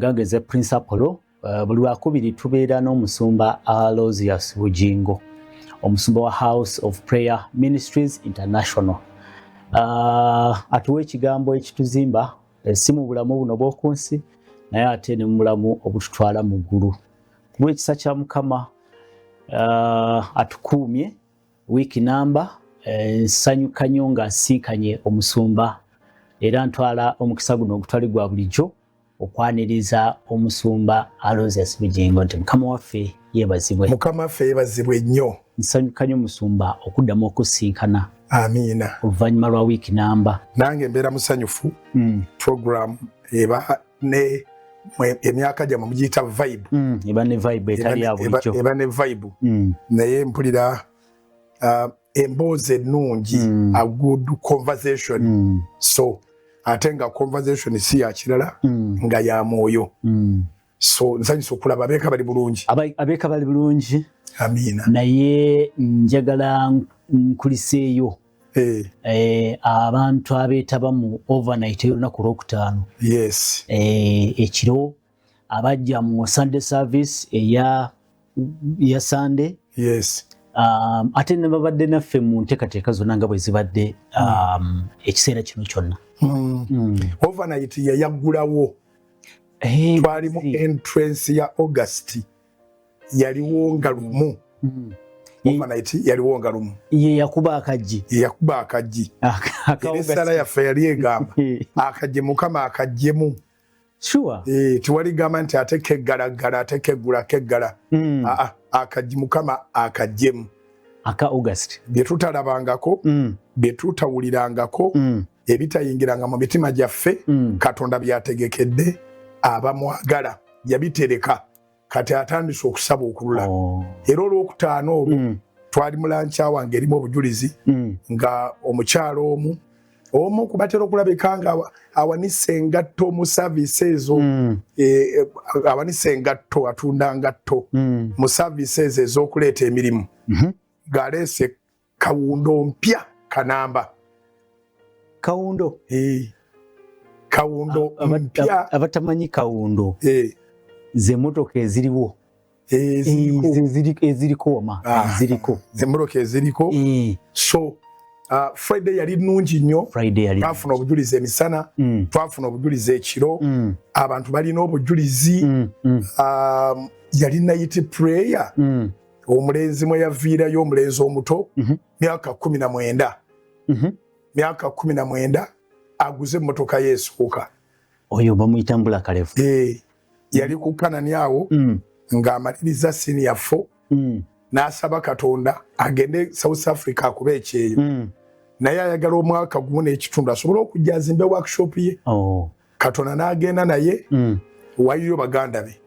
Gageze principal buli wakubiri tubeera n'omusumba Aloysius Bugingo, omusumba wa House of Prayer Ministries International. Atuwa ekigambo ekituzimba si mu bulamu buno bw'okunsi naye ate ne mu bulamu obututwala mu ggulu. Ku lw'ekisa kya Mukama atukuumye wiiki namba nsanyuka nnyo nga nsinkanye omusumba era ntwala omukisa guno ogutwali gwa bulijjo okwaniriza omusumba Aloysius Bugingo nti Mukama waffe yeebazibwe. Mukama waffe yeebazibwe nnyo. Nsanyuka nnyo omusumba okuddamu okusinkana. Amiina. Oluvannyuma lwa wiiki namba. Nange mbeera musanyufu. Program eba ne emyaka gyamwe mugiyita vibe. Eba ne vibe etali ya bulijjo. Eba ne vibe. Naye mpulira emboozi ennungi, a good conversation. So ate nga conversation si ya kirala nga ya mwoyo. So nsanyusa okulaba abeeka bali bulungi. Abeeka bali bulungi. Amiina. Naye njagala nkuliseeyo abantu abeetaba mu overnight y'olunaku olwokutaano. Yes. Ekiro abajja mu Sunday service eya Sunday. Yes. Ate ne babadde naffe mu nteekateeka zonna nga bwe zibadde ekiseera kino kyonna. Overnight yayaggulawo. Twali mu entrance ya August yaliwo nga lumu. Overnight yaliwo nga lumu. Ye yakuba akajji. Yakuba akajji. Esala yaffe yali egamba akajje Mukama akajjemu. Sure. Tiwali gamba nti ate keggalagala ate keggula keggala. Akajji Mukama akajjemu. Aka August. Bye tutalabangako, bye tutawulirangako, ebitayingiranga mu mitima gyaffe, Katonda byategekedde abamwagala yabitereka kati atandise okusaba okulula. Era olwokutaano olwo twali mu lancha wange erimu obujulizi nga omukyalo omu kubatera okulabika nga awanise engatto mu services awanise engatto atunda ngatto mu services ez'okuleeta emirimu. Galeese kawundo mpya kanamba. Kawundo? Kawundo mpya. Abatamanyi kawundo. Ze motoka eziriwo. Eziriko. Ze motoka eziriko. So Friday yali nnungi nnyo. Twafuna obujulizi emisana, twafuna obujulizi ekiro, abantu balina obujulizi. Yali night prayer. Omulenzi mwe yaviirayo omulenzi omuto myaka 19. Myaka 19 aguze emmotoka yeesooka. Oyo bamuyita Mbula Kalevu. Yali ku Kanani awo ng'amaliriza senior 4 n'asaba Katonda agende South Africa akuba ekyeyo. Naye ayagala omwaka gumu n'ekitundu asobole okujja azimbe workshop ye. Katonda n'agenda naye wayiyo baganda be.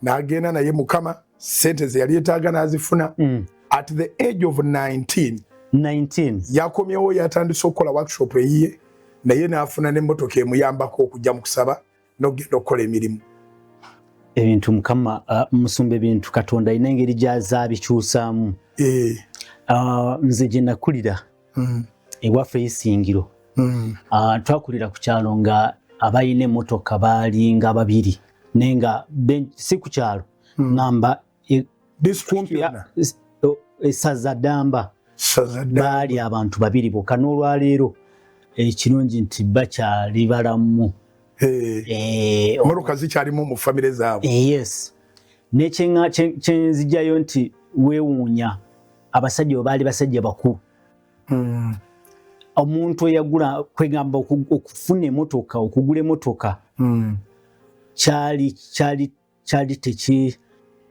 N'agenda naye Mukama sente ze yali etaaga n'azifuna. At the age of 19 yakomyewo yatandise okukola workshop eyiye naye n'afuna n'emmotoka emuyambako okujja mu kusaba n'okugenda okukola emirimu. Ebintu Mukama musumba ebintu Katonda alina engeri gy'azaabikyusaamu. Nze gye nakulira ewaffe Isingiro. Twakulira ku kyalo nga abalina emmotoka baalinga babiri naye nga si ku kyalo ngamba essaza Ddamba baali abantu babiri bokka n'olwaleero ekirungi nti bakyali balamu. Emmotoka zikyalimu mu famire zaabwe. Yes. Kyenzijjayo nti weewuunya abasajja baali basajja bakulu. Omuntu eyagula kwegamba okufuna emmotoka okugula emmotoka kyali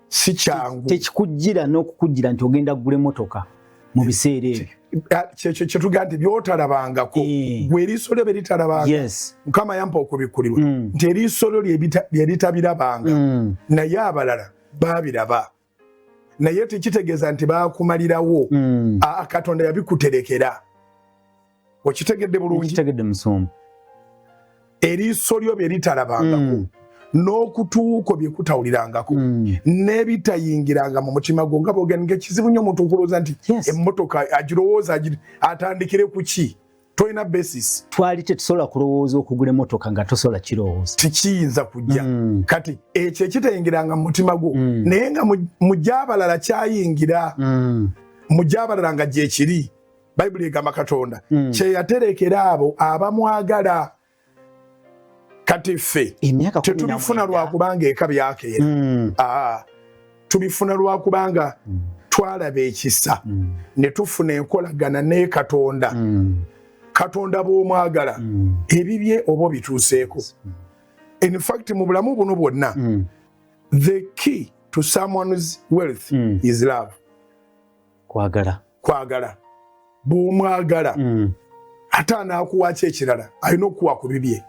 si kyangu. Tekikujjira n'okukujjira nti ogenda kugula emmotoka mu biseera ebyo. Kye tugaa nti byotalabangako gwe eriiso lyo beritalabanga. Mukama yampa okubikulirwa nti eriiso lyo lyeritabirabanga naye abalala baabiraba. Naye tekitegeeza nti baakumalirawo. Katonda yabikuterekera. Okitegedde bulungi? Kitegedde musumba. Eriiso lyo byeritalabangako n'okutuuko byekutawulirangako n'ebitayingiranga mu mutima gwo nga bwogenda ng'ekizibu nnyo omuntu okulowooza nti emmotoka agirowooza atandikire ku ki toyina basis. Twali tetusobola kulowooza okugula emmotoka nga tosobola kirowooza. Tikiyinza kujja. Kati ekyo ekitayingiranga mu mutima gwo naye nga mu gy'abalala kyayingira. Mu gy'abalala nga gye kiri. Bayibuli egamba Katonda kye yaterekera abo abamwagala. Kati ffe tetubifuna lwakubanga eka byakeera. Tubifuna lwakubanga twalaba ekisa ne tufuna enkolagana ne Katonda. Katonda bw'omwagala ebibye oba bituuseeko. In fact mu bulamu buno bwonna the key to someone's wealth is love. Kwagala. Bw'omwagala ate anaakuwaki ekirala alina okuwa ku bibye.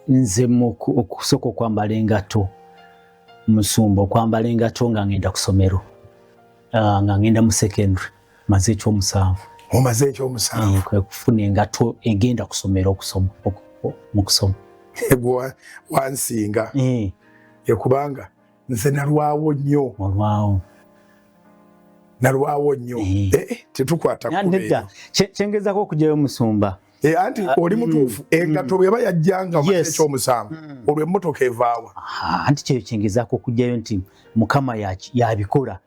Nze okusooka okwambala engato musumba okwambala engato nga ngenda ku ssomero nga ngenda mu secondary maze ekyomusanvu. Omaze ekyomusanvu. Kwe kufuna engato egenda ku ssomero mu kusoma. Wansinga. Kubanga nze nalwawo nnyo. Nalwawo nnyo. Tetukwata ku ebyo. Kyengezako okugyayo musumba. Anti oli mutuufu engato bweba yajjanga mu ekyomusanvu olwo emmotoka evaawa. Anti kyeyo kyengezako okugyayo nti Mukama yabikola.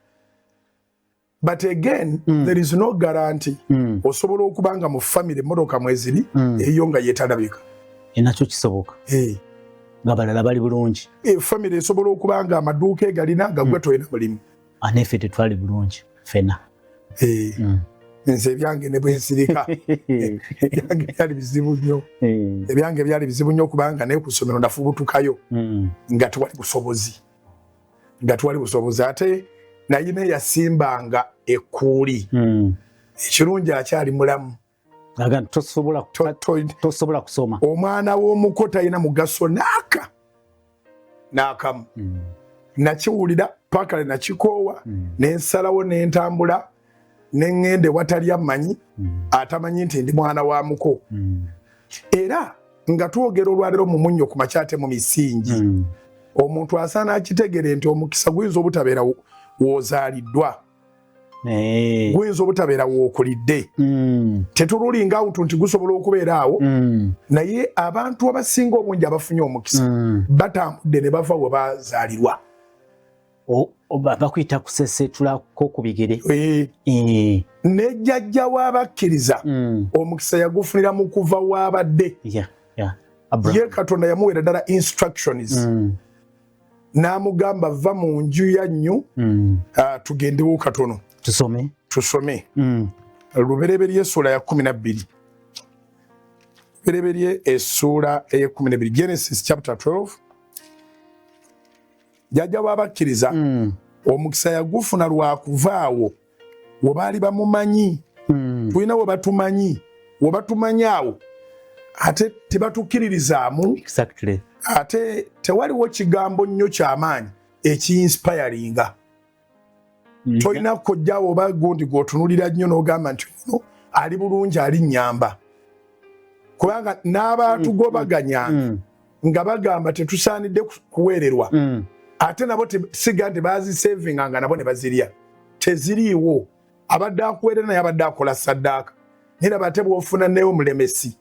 But again, there is no guarantee. Osobola okubanga mu family emmotoka mweziri eyo nga yeetalabika. Nakyo kisoboka. Nga balala bali bulungi. Family esobola okubanga amaduuka egalina nga gwe toyina mulimu. Aneffe tetwali bulungi ffena. Nze ebyange ne bwensirika ebyange byali bizibu nnyo. Ebyange byali bizibu nnyo kubanga naye ku ssomero nafubutukayo nga tewali busobozi. Ate nayina yasimbanga ekkuuli. Ekirungi akyali mulamu. Tosobola kusoma. Omwana w'omuko talina mugaso n'akamu. Nakiwulira paka nakikoowa n'ensalawo n'entambula n'engende watali amanyi atamanyi nti ndi mwana wa muko. Era nga twogera olwaliro mu munnyo ku makyate mu misingi omuntu asaana akitegere nti omukisa guyinza obutabeera w'ozaaliddwa. Guyinza obutabeera w'okulidde. Tetululinga awutu nti gusobola okubeera awo naye abantu abasinga obungi abafunye omukisa batambudde ne bava we bazaalirwa. Bakuyita kusesetulako ku bigere. Ne jjajja w'abakkiriza omukisa yagufunira mu kuva w'abadde. Ye Katonda yamuweera ddala instructions. N'amugamba va mu nju yannyu tugendewo katono. Tusome. Lubereberye essuula ya 12. Lubereberye essuula eya 12. Genesis chapter 12. Jjajja w'abakkiriza omukisa yagufuna lwakuvaawo we baali bamumanyi. Tulina we batumanyi awo ate tebatukkiririzaamu. Ate tewaliwo kigambo nnyo ky'amaanyi ekiinspiringa. Tolina kojjaawo oba gundi gw'otunulira nnyo n'ogamba nti ono ali bulungi ali nnyamba. Kubanga n'abaatugobaganyanga nga bagamba tetusaanidde kuweererwa. Ate nabo siga nti baazisevinga nga nabo ne bazirya. Teziriiwo. Abadde akuweerera naye abadde akola saddaaka. Naye laba ate bw'ofuna n'omulemesi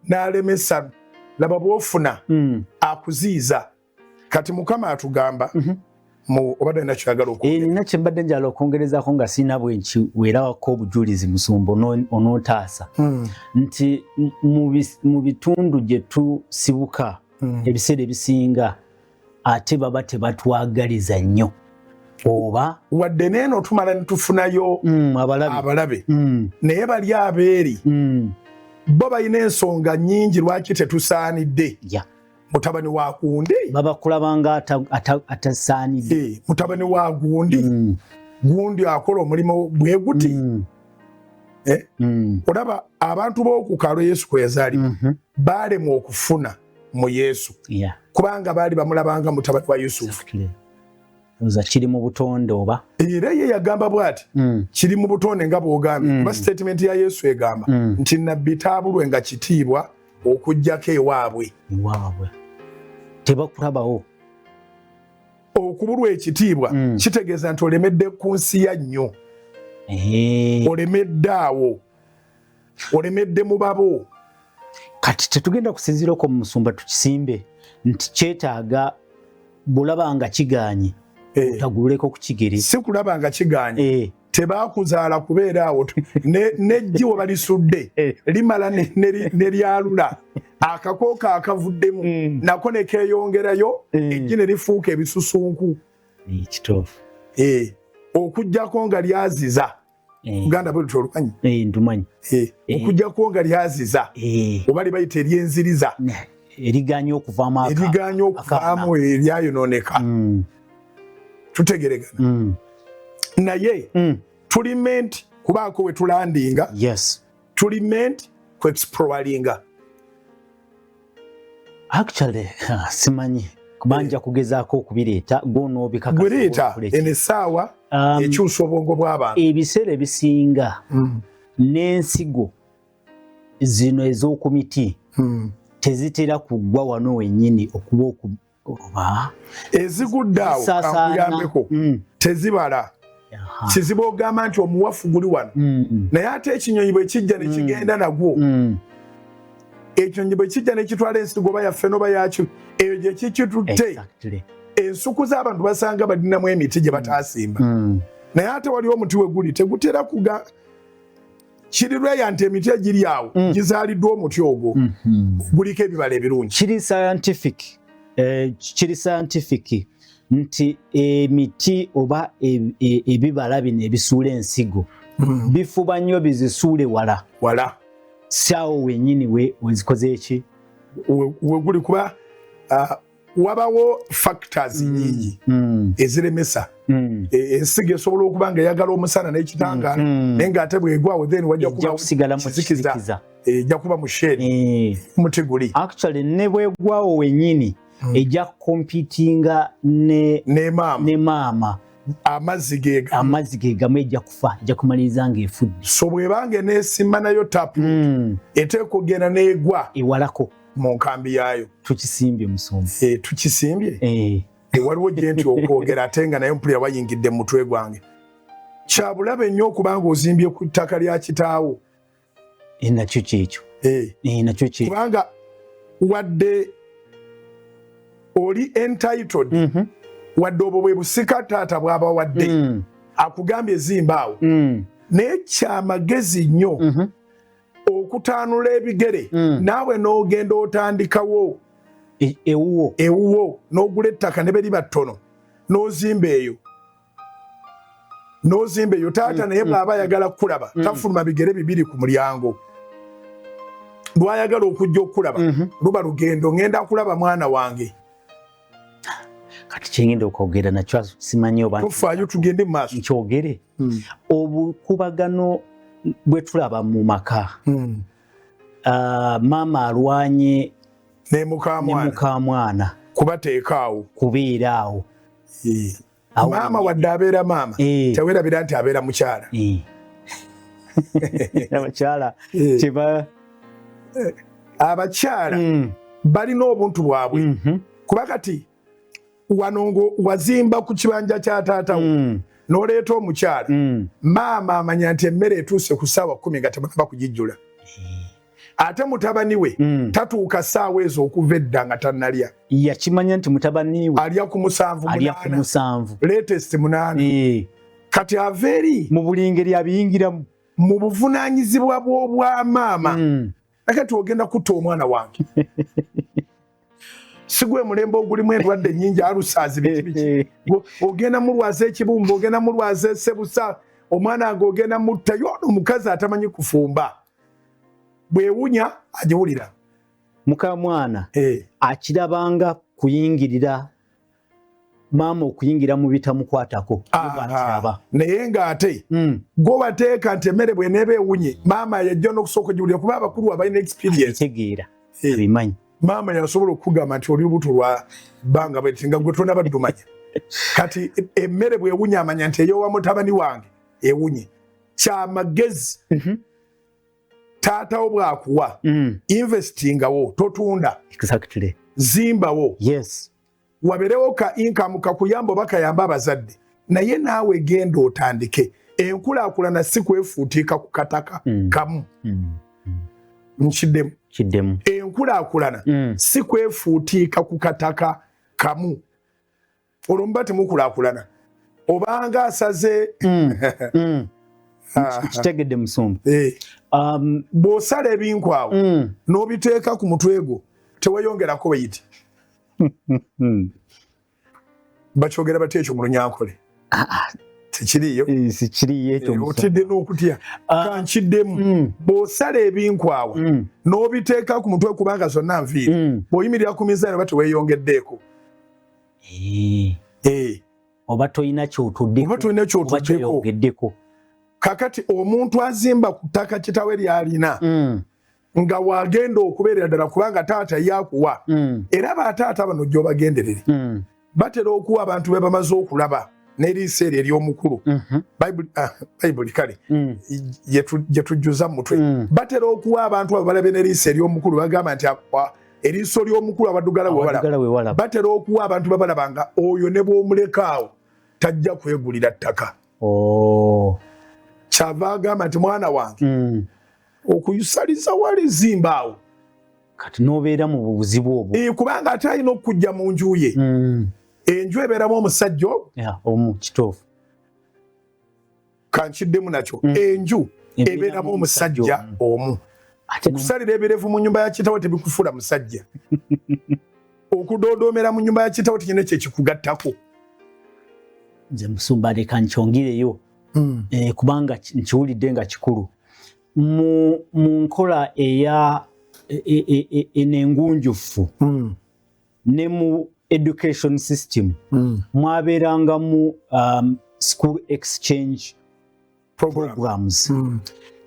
n'alemesa laba bw'ofuna akuziiza. Kati Mukama atugamba obadde olina kyagala okwogera. Nina kye mbadde njala okwongerezaako nga sirina bwenkiweerawako obujulizi musumba onootaasa nti mu bitundu gye tusibuka ebiseera ebisinga ate baba tebatwagaliza nnyo oba wadde neeno tumala netufunayo abalabe naye bali abeeri bo balina ensonga nnyingi lwaki tetusaanidde. Mutabani wa gundi babakulabanga atasaanidde. Mutabani wa gundi akola omulimu bwe guti. Olaba abantu b'oku kaalo Yesu kwe yazaalibwa baalemwa okufuna mu Yesu kubanga baali bamulabanga mutabani wa Yusufu. Kiri mu butonde oba era ye yagamba bw'ati kiri mu butonde nga bw'ogambye kuba statement ya Yesu egamba nti nabbi taabulwenga kitiibwa okuggyako ewaabwe. Tebakulabawo. Okubulwa ekitiibwa kitegeeza nti olemedde ku nsi ya nnyo. Olemedde awo. olemedde mu babo. Kati tetugenda kusinziirako mu musumba tukisimbe nti kyetaaga bulaba nga kiganye otagululeko ku kigere. Si kulaba nga kiganye. Tebakuzaala kubeera awo nejjiwo balisudde limala ne lyalula akakooka akavuddemu nako ne keeyongerayo ejji ne lifuuka ebisusunku. Kituufu. Okuggyako nga lyaziza. Uganda bwe tolumanyi. Ndumanyi. Okuggyako nga lyaziza. Oba libayita eryenziriza. Eriganye okuvaamu eriganye okuvaamu eryayonooneka. Tutegeregana. Naye tuli meant kubaako we tulandinga. Yes. Tuli meant ku exploringa. Actually simanyi kubanja kugezaako okubireeta gonoobikakasa. Guleeta enesaawa ekyusa obwongo bw'abantu. Ebiseera ebisinga n'ensigo zino ez'okumiti tezitera kuggwa wano wennyini okuba okuba ezigudde awo kankuyambeko tezibala. Kizibu ogamba nti omuwafu guli wano. Naye ate ekinyonyi bwe kijja ne kigenda nagwo. Ekinyonyi bwe kijja ne kitwala ensigo oba yaffe n'oba yakyo eyo gye kikitutte. Ensuku z'abantu basanga balinamu emiti gye bataasimba. Naye ate waliwo omuti we guli tegutera kuga kirirweya nti emiti egiri awo gizaaliddwa omuti ogwo guliko ebibala ebirungi. Kiri scientific nti emiti oba ebibala bino ebisuula ensigo bifuba nnyo bizisuule wala saawo wennyini wezikoze eki we guli kuba wabawo factors nyingi eziremesa ensigo esobola okuba nga eyagala omusana n'ekitangaala naye ng'ate bwegwawo then wajja kusigala mu kizikiza ejja kuba mu shade muti guli actually ne bwegwawo wennyini ejja competinga ne maama amazzi ge gamu ejja kufa ejja kumaliriza ng'efudde. So bw'ebanga eneesimba nayo tapu eteeka ogenda n'egwa ewalako mu nkambi yaayo. Tukisimbye musumba. Tukisimbye. Waliwo gye nti okwogera ate nga naye mpulira wayingidde mu mutwe gwange. Kya bulabe nnyo okubanga ozimbye ku ttaka lya kitaawo. Nakyo kyekyo. Nakyo kyekyo. Kubanga wadde oli entitled wadde obwo bwe busika taata bw'aba wadde akugambye zimba awo. Naye kyamagezi nnyo okutaanula ebigere naawe n'ogenda otandikawo ewuwo n'ogula ettaka ne beriba ttono n'ozimba eyo taata naye bw'aba ayagala kukulaba tafuluma bigere bibiri ku mulyango. Lwayagala okujja okukulaba luba lugendo ngenda kulaba mwana wange. Kati kyengenda okwogera nakyo simanyi oba tufaayo tugende mu maaso nkyogere obukubagano bwe tulaba mu maka. Maama alwanye ne mukamwana kubateekaawo kubeera awo. Maama wadde abeera maama teweerabira nti abeera mukyala. Abakyala balina obuntu bwabwe kuba kati wanongo wazimba ku kibanja kya taatawo n'oleeta omukyala maama amanya nti emmere etuuse ku ssaawa 10 nga tebanaba kugijjula. Ate mutabani we tatuuka ssaawa ezo okuva edda nga tannalya. Yakimanya nti mutabani we alya ku 7 latest 8. Kati ava eri mu buli ngeri abiyingiramu mu buvunaanyizibwa bw'obwa maama nakati ogenda kutta omwana wange. Sigwe mulembe ogulimu endwadde nnyingi alusaazi biki ogenda mulwaza ekibumba ogenda mulwaza essebusa omwana nga ogenda mutta yono omukazi atamanyi kufumba bwewunya agiwulira. Mukamwana akirabanga kuyingirira maama okuyingira mu bitamukwatako naye ng'ate gwe bateeka nti emmere bw'eneeba ewunye maama yajja n'okusooka ogiwulira kuba abakulu abalina experience tegeera abimanyi. Maama yasobola okukugamba nti oli lubuto lwa bbanga bweti nga gwe tonaba ddumanya. Kati emmere bw'ewunya amanya nti ey'owa mutabani wange ewunye. Kyamagezi taatawo bw'akuwa investingawo totunda zimbawo waberewo ka income kakuyamba oba kayamba abazadde naye naawe genda otandike enkulaakulana si kwefuutiika ku kataka kamu nkiddemu enkulaakulana si kwefuutiika ku kataka kamu olwo muba temukulaakulana obanga asaze kitegedde Musumba bw'osala ebinkwawo n'obiteeka ku mutwe gwo teweyongerako bayiti bakyogera batya ekyo mu Lunyankole tekiriyo otidde n'okutya kankiddemu bw'osala ebinkwawo n'obiteeka ku mutwe kubanga zonna nviiri bw'oyimirira ku mizaano oba teweyongeddeeko oba tolina kyotuddeko kakati omuntu azimba ku ttaka kitawe lyalina nga wagenda okubeerera ddala kubanga taata yakuwa era bataata bano gy'obagenderere batera okuwa abantu be bamaze okulaba n'eriiso eryo ery'omukulu bayibuli kale gye tujjuza mu mutwe batera okuwa abantu abo balabe n'eriiso ery'omukulu bagamba nti eriiso ly'omukulu abaddugala weewala batera okuwa abantu babalaba nga oyo ne bw'omulekaawo tajja kwegulira ttaka kyava agamba nti mwana wange okuyusaliza wali zimbaawo kati n'obeera mu buzibu obwo kubanga ate alina okujja mu nju ye enju ebeeramu omusajja omu kituufu kankiddemu nakyo enju ebeeramu omusajja omu okusalira ebirevu mu nyumba ya kitawo tebikufuula musajja okudoodoomera mu nyumba ya kitawo tenyina kyekikugattako nze Musumba leka nkyongereyo kubanga nkiwulidde nga kikulu mu nkola eya enengunjufu ne mu education system mwabeeranga mu school exchange programs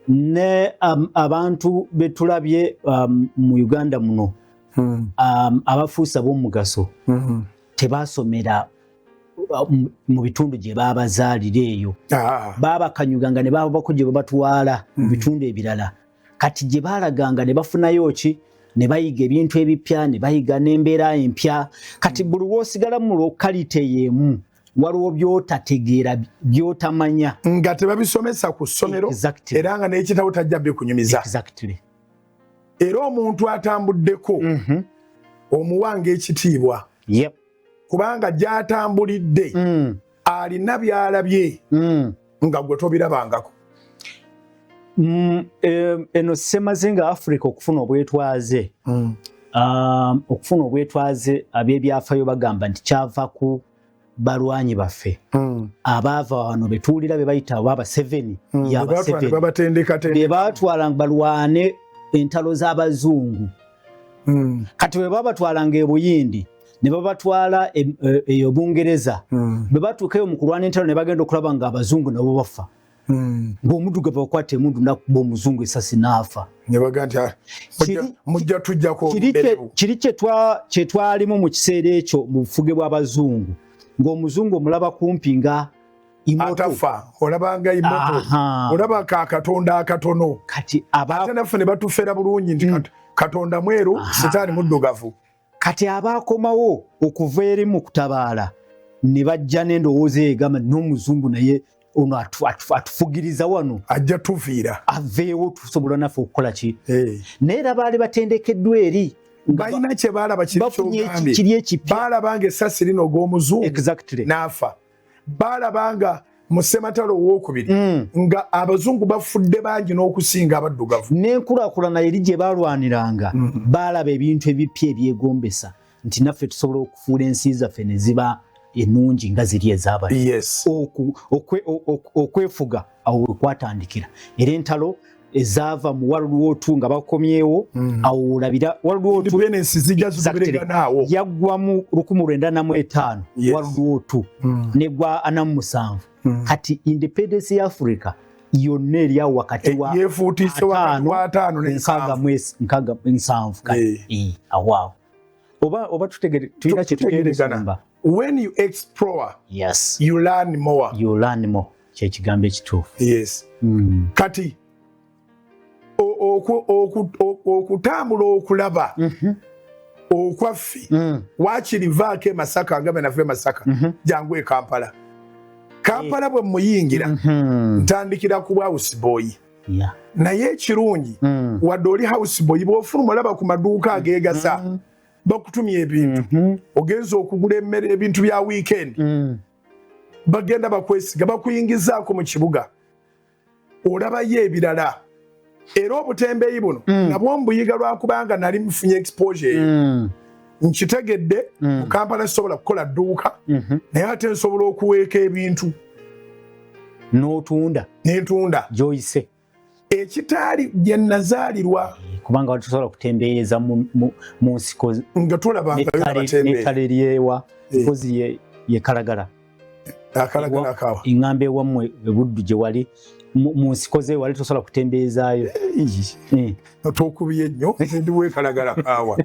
ne abantu betulabye mu Uganda muno abafuusa b'omugaso tebasomera mu bitundu gye baabazaalira eyo baabakanyuganga ne babako gye babatwala mu bitundu ebirala kati gye baalaganga ne bafunayo ki ne bayiga ebintu ebipya ne bayiga n'embeera empya kati buli lw'osigala mu lokalite y'emu waliwo by'otategeera by'otamanya nga tebabisomesa ku ssomero era nga n'ekitabo tajja bikunyumiza era omuntu atambuddeko omuwanga ekitiibwa kubanga gy'atambulidde alina by'alabye nga gwe tobirabangako eno semaze nga Africa okufuna obwetwaze ab'ebyafaayo bagamba nti kyava ku balwanyi baffe abaava wano betuwulira be bayita aba 7 be baatwalanga balwane entalo z'abazungu kati bwe babatwalanga e Buyindi ne babatwala eyo Bungereza bwe batuukayo mu kulwana entalo ne bagenda okulaba nga abazungu nabo bafa ng'omuddugavu akwata emundu nakuba omuzungu esasi n'afa ne bagamba nti mujja tujjako kiri kyetwalimu mu kiseera ekyo mu bufuge bw'abazungu ng'omuzungu omulaba kumpi nga atafa olabanga imoto olaba katonda akatono kati ate naffe ne batufera bulungi nti katonda mweru setaani muddugavu kati abaakomawo okuva eri mu kutabaala ne bajja n'endowooza egamba n'omuzungu naye ono atufugiriza wano ajja tuviira aveewo tusobola naffe okukola ki naye era baali batendekeddwa eri balina kye baalaba kiri ekipya baalabanga essasi lino ogw'omuzungu n'afa baalabanga mu ssematalo owookubiri nga abazungu bafudde bangi n'okusinga abaddugavu n'enkulaakulana eri gye baalwaniranga baalaba ebintu ebipya ebyegombesa nti naffe tusobola okufuula ensi zaffe ne ziba ennungi nga ziri ez'abali okwefuga awo wekwatandikira era entalo ezaava mu World War II nga bakomyewo awo olabira World War II yaggwa mu 1945 World War II negwa 47 kati independence ya Africa yonna eri awo wakati wa yefuutise nkaga ensanvu kati awaawo oba tutegere tulina kyetutegeerezamba when you explore you learn more kyekigambo ekituufu kati okutambula okulaba okwaffe wakirivaako e Masaka agamba naffe Masaka jangu e Kampala Kampala bwe muyingira ntandikira ku house boy naye ekirungi wadde oli house boy bw'ofuluma olaba ku maduuka ageegasa bakutumya ebintu ogenza okugula emmere ebintu bya weekend bagenda bakwesiga bakuyingizaako mu kibuga olabayo ebirala era obutembeeyi buno nabwo mbuyiga lwakubanga nali mufunye exposure nkitegedde mu Kampala sobola kukola dduuka naye ate nsobola okuweeka ebintu n'entunda Joyce ekitaali gye nazaalirwa kubanga watusobola kutembeeyeza mu nsiko nga tulabanga n'ettale lyewa mpozi ye Kalagala akalagala akawa ing'ambe wammwe ebuddu gye wali mu nsiko ze wali tosobola kutembeezaayo tokubiye nnyo ndiwe Kalagala akawa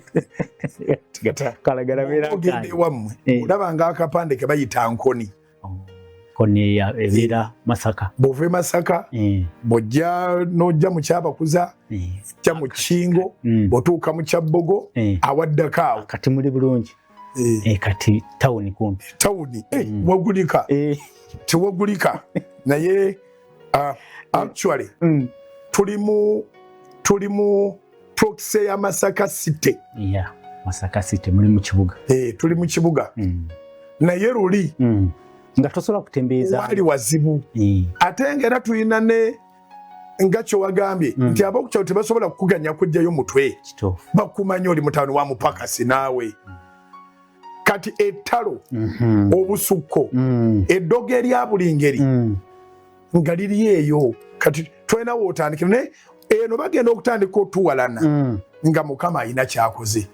Kalagala beera ogende wammwe olabanga akapande ke bayita nkoni koni ebeera Masaka bw'ova Masaka bw'ojja n'ojja mu Kyabakuza ojja mu Kingo bw'otuuka mu Kyabbogo awaddako awo kati muli bulungi kati tawuni kumpi tawuni wagulika tewagulika naye actually tuli mu proxy ya Masaka City Masaka City muli mu kibuga tuli mu kibuga naye luli nga tosobola kutembeeza wali wazibu ate ng'era tulina ne nga kye wagambye nti ab'okukyalo tebasobola kukuganya kujjayo mutwe bakumanya oli mutawuni wa mupakasi naawe kati ettalo obusukko eddogo erya buli ngeri nga liri eyo kati twena wootandikira naye eno bagenda okutandika otuwalana nga Mukama alina kyakoze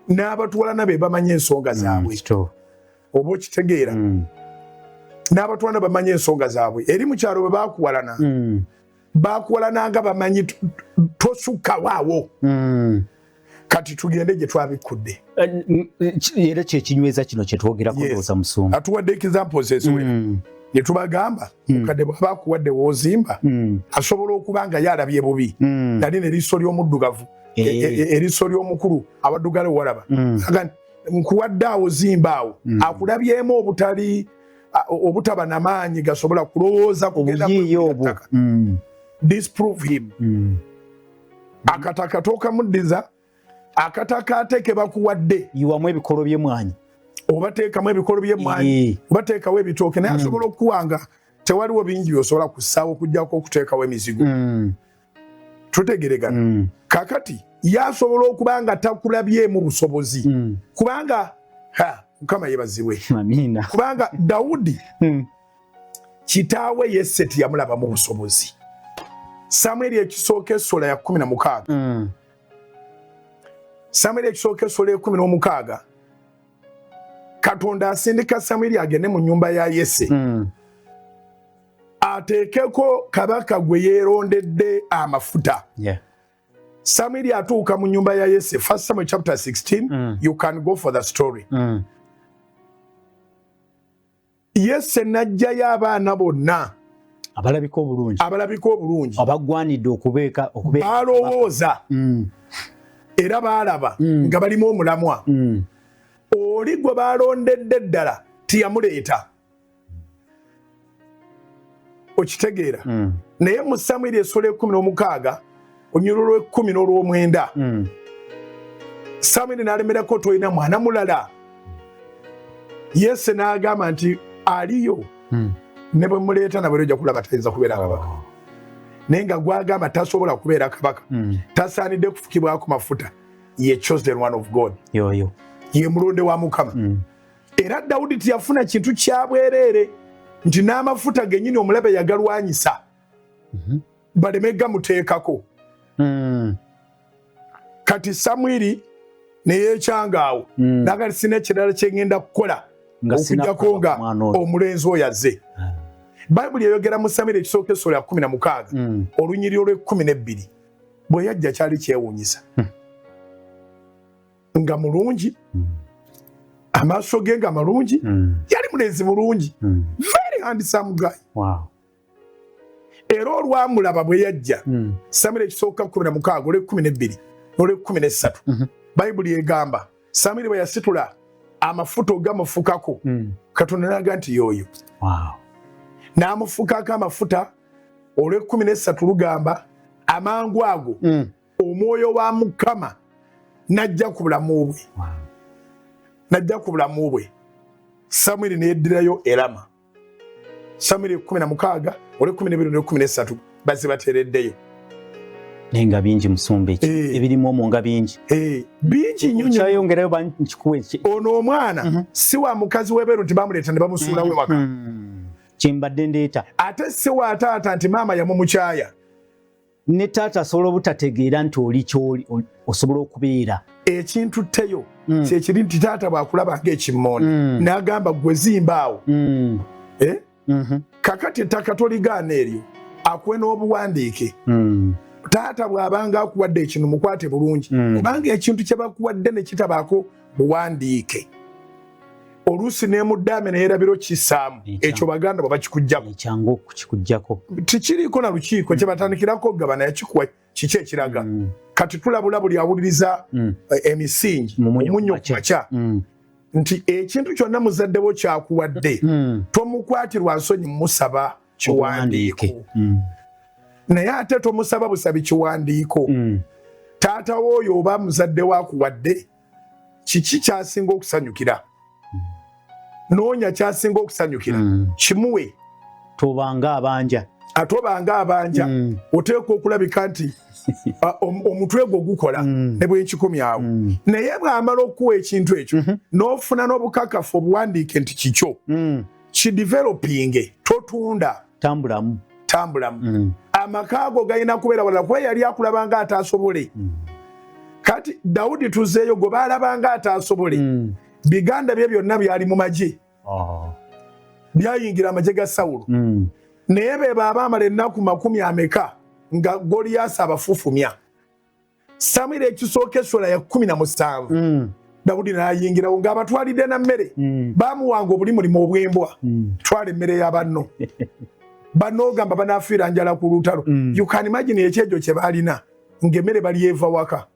n'abatuwalana be bamanya ensonga zaabwe oba okitegeera n'abatuwalana bamanya ensonga zaabwe eri mu kyalo bwe bakuwalana nga bamanyi tosukkawo kati tugende gye twabikudde era kyekinyweza kino kyetwogerako ndowooza Musumba atuwadde examples eziwera ne tubagamba mukadde bw'aba akuwadde w'ozimba asobola okuba nga yalabye bubi nali n'eriiso ly'omuddugavu eriiso ly'omukulu abaddugala walaba nkuwadde awo zimba awo akulabyemu obutaba n'amaanyi gasobola kulowooza kugenda kuttaka disprove him akataka tookamuddiza akataka ate ke bakuwadde yiwamu ebikolo by'emmwanyi obateekamu ebikolo by'emmwanyi obateekawo ebitooke naye asobola okuwanga tewaliwo bingi byosobola kussaawo okuggyako okuteekawo emizigo tutegeregana kakati yasobola okuba nga takulabyemu busobozi kubanga Mukama yebazibwe kubanga Dawudi kitaawe Yese tiyamulabamu busobozi Samweri ekisooka essola ya 16 Samweri ekisooka essola ya 16 Katonda asindika Samweri agende mu nnyumba ya Yese ateekeko kabaka gwe yeerondedde amafuta Samweri atuuka mu nnyumba ya Yese 1 Samuel chapter 16 you can go for the story Yese najjayo abaana bonna abalabika obulungi abagwanidde okubeeka balowooza era baalaba nga balimu omulamwa oli gwe balondedde ddala tiyamuleeta okitegeera naye mu Samweri essola 16 onyululu 10 n'olw'omwenda Samweri n'alemerako tolina mwana mulala Yese n'agamba nti aliyo ne bwe muleeta nabwe ojja kulaba tayinza kubeera kabaka naye nga gwagamba tasobola kubeera kabaka tasaanidde kufukibwako mafuta ye chosen one of God ye mulonde wa Mukama era Dawudi tiyafuna kintu kya bwereere nti n'amafuta gennyini omulabe yagalwanyisa baleme gamuteekako kati Samwiri ne yeekyanga awo nagali sina ekirala kye ngenda kukola okujjako nga omulenzi oyo azze Bayibuli eyogera mu Samwiri ekisooka essola ya 16 olunyiriri olw'12 bwe yajja kyali kyewuunyisa nga mulungi amaaso ge nga malungi yali mulenzi mulungi very handsome guy era olwamulaba bwe yajja Samwiri ekisooka 16 olw'12 n'olw'13 Bayibuli egamba Samwiri bwe yasitula amafuta ogamufukako Katonda n'aga nti yoyo n'amufukako amafuta olw'e13 lugamba amangu ago omwoyo wa Mukama najja ku bulamu bwe. Najja ku bulamu bwe. Samwiri neyeddirayo Erama. Samwiri 16 olw'e12 bazze bateereddeyo. Nenga bingi musumba ekyo ebirimu omwo nga bingi. Bingi nnyo kyayongerayo bankikuwe ki. Ono omwana si wa mukazi w'ebeeru nti bamuleeta ne bamusuula we waka. Kimbadde ndeeta. Ate si wa taata nti maama yamumukyaya. Ne taata asobola obutategeera nti oli kyoli osobola okubeera. Ekintu tteyo kyekiri nti taata bw'akulaba ng'ekimmondi n'agamba gwe zimbaawo. Kakati ettaka toligaana eryo akuwe n'obuwandiike. Taata bw'abanga akuwadde ekino mukwate bulungi kubanga ekintu kye bakuwadde ne kitabaako buwandiike oluusi n'emuddaame neerabiro kisaamu ekyo baganda bwe bakikuggyako ekyangu okukikugyako tikiriiko na lukiiko kye batandikirako gabana yakikuwa kiki ekiraga kati tulabula buli awuliriza emisingi omunnyo ku makya nti ekintu kyonna muzadde wo kyakuwadde tomukwatirwa nsonyi musaba kiwandiiko naye ate tomusaba busabi kiwandiiko taata w'oyo oba muzadde wakuwadde kiki kyasinga okusanyukira noonya kyasinga okusanyukira kimuwe tobanga abanja atobanga abanja oteeka okulabika nti omutwe gwo gukola ne bwenkikomyawo naye bw'amala okuwa ekintu ekyo n'ofuna n'obukakafu obuwandiike nti kikyo kidevelopinge totunda tambulamu amaka ago galina kubeera wala kuba yali akulabanga ataasobole kati Dawudi tuzeeyo gwe baalabanga ataasobole biganda bye byonna byali mu magye byayingira amagye ga Sawulo naye be baaba amala ennaku 40 nga Goliyaasi abafufumya Samwiri ekisooka essula ya 17 Dawudi n'ayingirawo ng'abatwalidde na mmere baamuwanga obuli mulimu obw'embwa twala emmere y'abanno banno gamba banaafiira njala ku lutalo you can imagine ekyejo kye baalina ng'emmere balyeva waka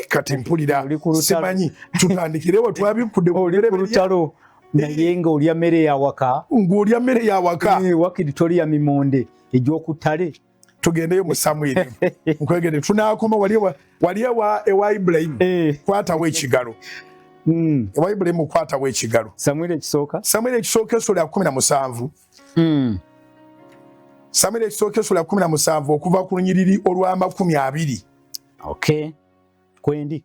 kati mpulira simanyi tutandikirewo twabikudde ku lutalo naye ng'olya mmere yawaka ng'olya mmere yawaka wakiri tolya mimonde egy'okuttale tugendeyo mu Samwiri nkwegere tunaakoma wali ewa Ibulayimu kwatawo ekigalo ewa Ibulayimu kwatawo ekigalo Samwiri ekisooka essula ya 17 Samwiri ekisooka essula ya 17 okuva ku lunyiriri olw'20 okay kwendi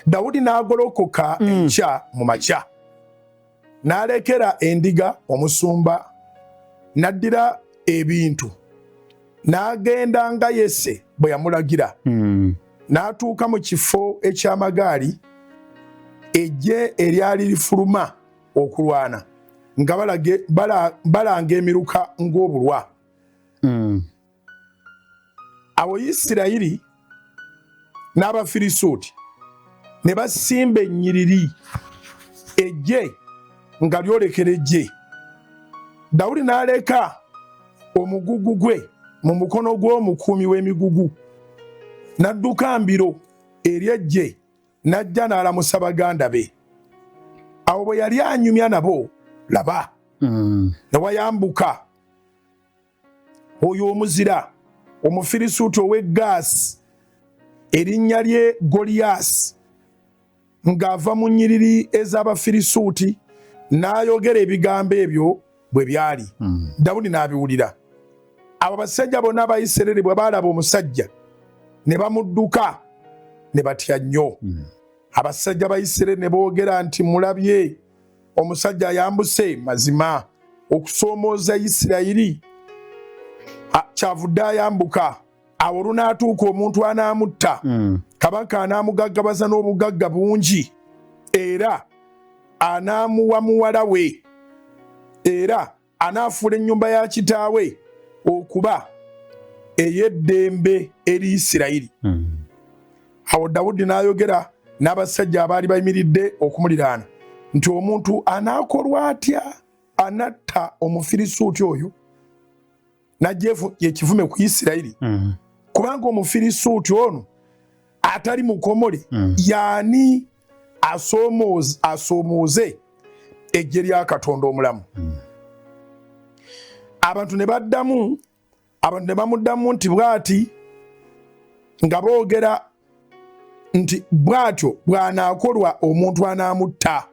Dawudi n'agolokoka enkya mu makya n'alekera endiga omusumba n'addira ebintu n'agenda nga Yese bwe yamulagira n'atuuka mu kifo eky'amagaali eggye eryali lifuluma okulwana nga balanga emiruka ng'obulwa awo Isirayiri n'Abafirisuuti ne basimba ennyiriri eggye nga lyolekera eggye Dawudi n'aleka omugugu gwe mu mukono gw'omukuumi w'emigugu n'adduka mbiro eri eggye n'ajja n'alamusa baganda be awo bwe yali anyumya nabo laba ne wayambuka oyo omuzira Omufirisuuti ow'e Gaasi erinnya lye Goliyaasi ng'ava mu nnyiriri ez'Abafirisuuti n'ayogera ebigambo ebyo bwe byali Dawudi n'abiwulira abo basajja bonna Abayisirayiri bwe baalaba omusajja ne bamudduka ne batya nnyo abasajja Abayisirayiri ne boogera nti mulabye omusajja ayambuse mazima okusoomooza Isirayiri kyavudde ayambuka awo olunaatuuka omuntu anaamutta kabaka anaamugaggabaza n'obugagga bungi era anaamuwa muwala we era anaafuula ennyumba ya kitaawe okuba ey'eddembe eri Isirayiri awo Dawudi n'ayogera n'abasajja abaali bayimiridde okumuliraana nti omuntu anaakolwa atya anatta Omufirisuuti oyo najja ekivume ku Isirayiri kubanga Omufirisuuti ono atali mukomole yaani asoomooze eggye lya Katonda omulamu abantu ne bamuddamu nti bwati nga boogera nti bwatyo bw'anaakolwa omuntu anaamutta.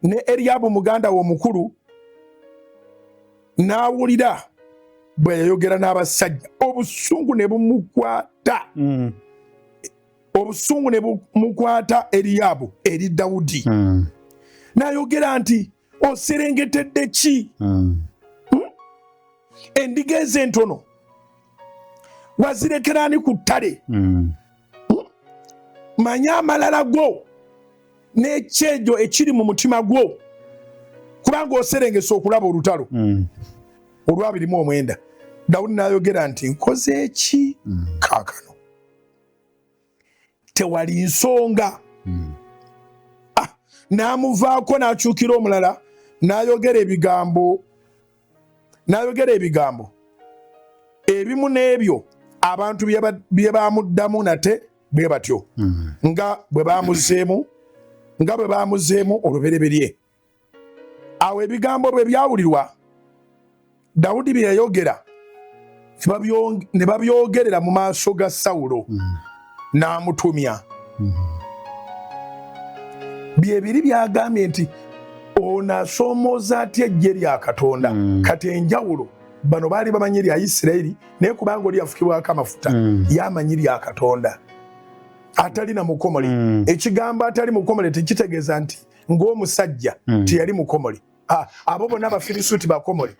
Ne Eriyabu muganda we omukulu n'awulira bwe yayogera n'abasajja, obusungu ne bumukwata. Obusungu ne bumukwata Eriyabu eri Dawudi. N'ayogera nti oserengetedde ki? Endiga ez'entono wazirekera ani ku ttale? Manya amalala go n'ekyejo ekiri mu mutima gwo, kubanga oserengesa okulaba olutalo olw'29. Dawudi n'ayogera nti nkoze eki kaakano? Tewali nsonga. N'amuvaako n'akyukira omulala n'ayogera ebigambo ebimu n'ebyo abantu bye bamuddamu nate bwe batyo nga bwe bamuzeemu olubereberye. Awo ebigambo bwe byawulirwa, Dawudi bye yayogera ne babyogerera mu maaso ga Sawulo, n'amutumya. Byebiri byagambye nti onasomooza atya eggye lya Katonda. Kati enjawulo, bano baali bamanyi lya Isirayiri, naye kubanga oli yafukibwako amafuta yamanyi lya Katonda atali na mukomole. Ekigambo atali mukomole tekitegeeza nti ng'omusajja teyali mukomole. Abo bonna Abafirisuuti bakomole,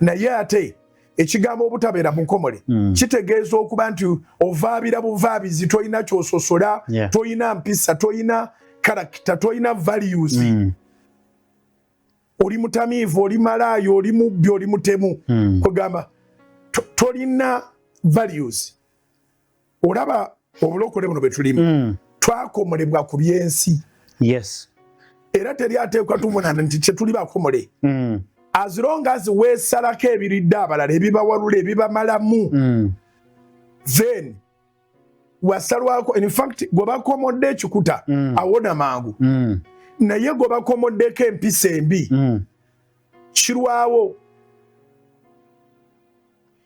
naye ate ekigambo obutabeera mukomole kitegeeza okuba nti ovaabira buvaabizi, toyina kyososola, toyina mpisa, toyina karakita, toyina values. Oli mutamiivu, oli malaayo, oli mubbi, oli mutemu. Kugamba tolina values. Olaba obulokole buno bwe tulimu, twakomolebwa ku byensi. Yes. Era teri ateekwa tumunana nti kyetuli bakomole. As long as weesalako ebiridde abalala, ebibawalula, ebibamalamu, then wasalwako. In fact, gwe bakomodde ekikuta awona mangu, naye gwe bakomoddeko empisa embi kirwawo.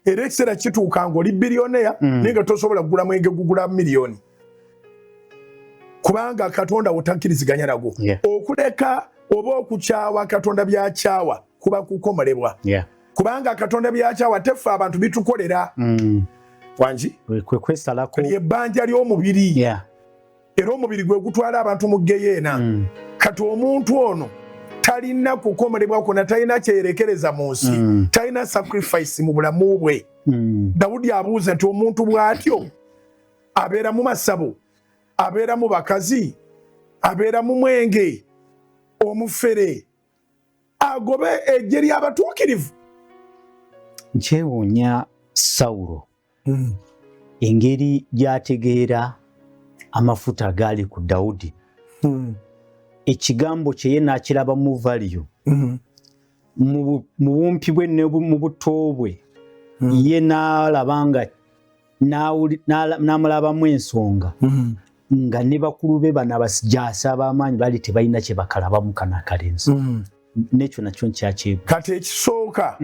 Era ekiseera kituuka ng'oli bilioneya naye nga tosobola kugula mwenge gugula miliyoni, kubanga Katonda wotakkiriziganya nago. Okuleka oba okukyawa Katonda byakyawa kuba kukomolebwa, kubanga Katonda byakyawa teffe abantu bitukolera. Wangi kwesalako ebbanja ly'omubiri, era omubiri gwe gutwala abantu mu ggeyeena. Kati omuntu ono talina kukomolebwa kwonna, talina kyeyerekereza mu nsi, talina sacrifice mu bulamu bwe. Dawudi abuuza nti omuntu bw'atyo abeera mu masabo, abeera mu bakazi, abeera mu mwenge, omufere, agobe eggye ly'abatuukirivu? Nkyewuunya Sawulo engeri gy'ategeera amafuta agaali ku Dawudi. Ekigambo kye ye n'akiraba mu value, mu bumpi bwe ne mu buto bwe, ye n'alaba nga n'amulabamu ensonga nga ne bakulu be bano abasijaasa ab'amaanyi baali tebalina kye bakalabamu kana akalenzi. N'ekyo nakyo nkyakyebu. Kati ekisooka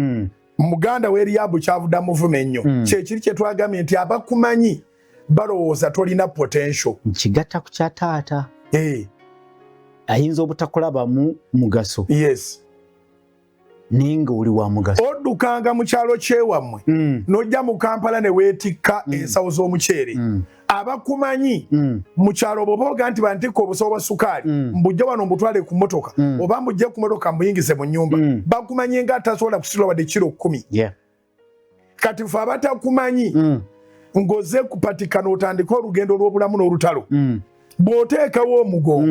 muganda we Eriyabu kyavudda muvuma ennyo, kyekiri kye twagambye nti abakumanyi balowooza tolina potential. Nkigatta ku kya taata. Ayinza obutakulabamu mugaso. Yes. Ninga oli wa mugaso. Oddukanga mu kyalo kyewammwe n'ojja mu Kampala ne weetikka ensawo z'omuceere. Abakumanyi mu kyalo bw'oboga nti bantikka obusawo bwa sukaali, mbujja wano mbutwale ku mmotoka, oba mbujje ku mmotoka mbuyingize mu nnyumba, bakumanyi nga atasobola kusilwa wadde kiro 10. Kati ffe abatakumanyi ng'ozze kupatikana otandika olugendo lw'obulamu n'olutalo, bw'oteekawo omugo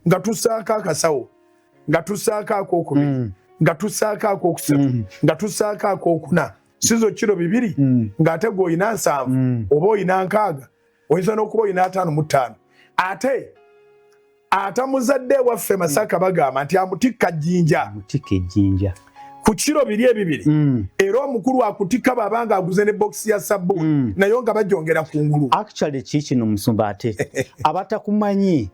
nga tussaako akasawo, nga tussaako ak'okubiri, nga tussaako ak'okusatu, nga tussaako ak'okuna, sizo kiro 2 ng'ate gw'olina 7 oba olina 6, oyinza n'okuba olina 55. Ate atamuzadde waffe Masaka bagamba nti amutikka jjinja. Ku kiro 2 era omukulu akutikka baba nga aguze ne boxi ya sabbuuni nayo nga bajongera kungulu. Actually kikino Musumba ate abatakumanyi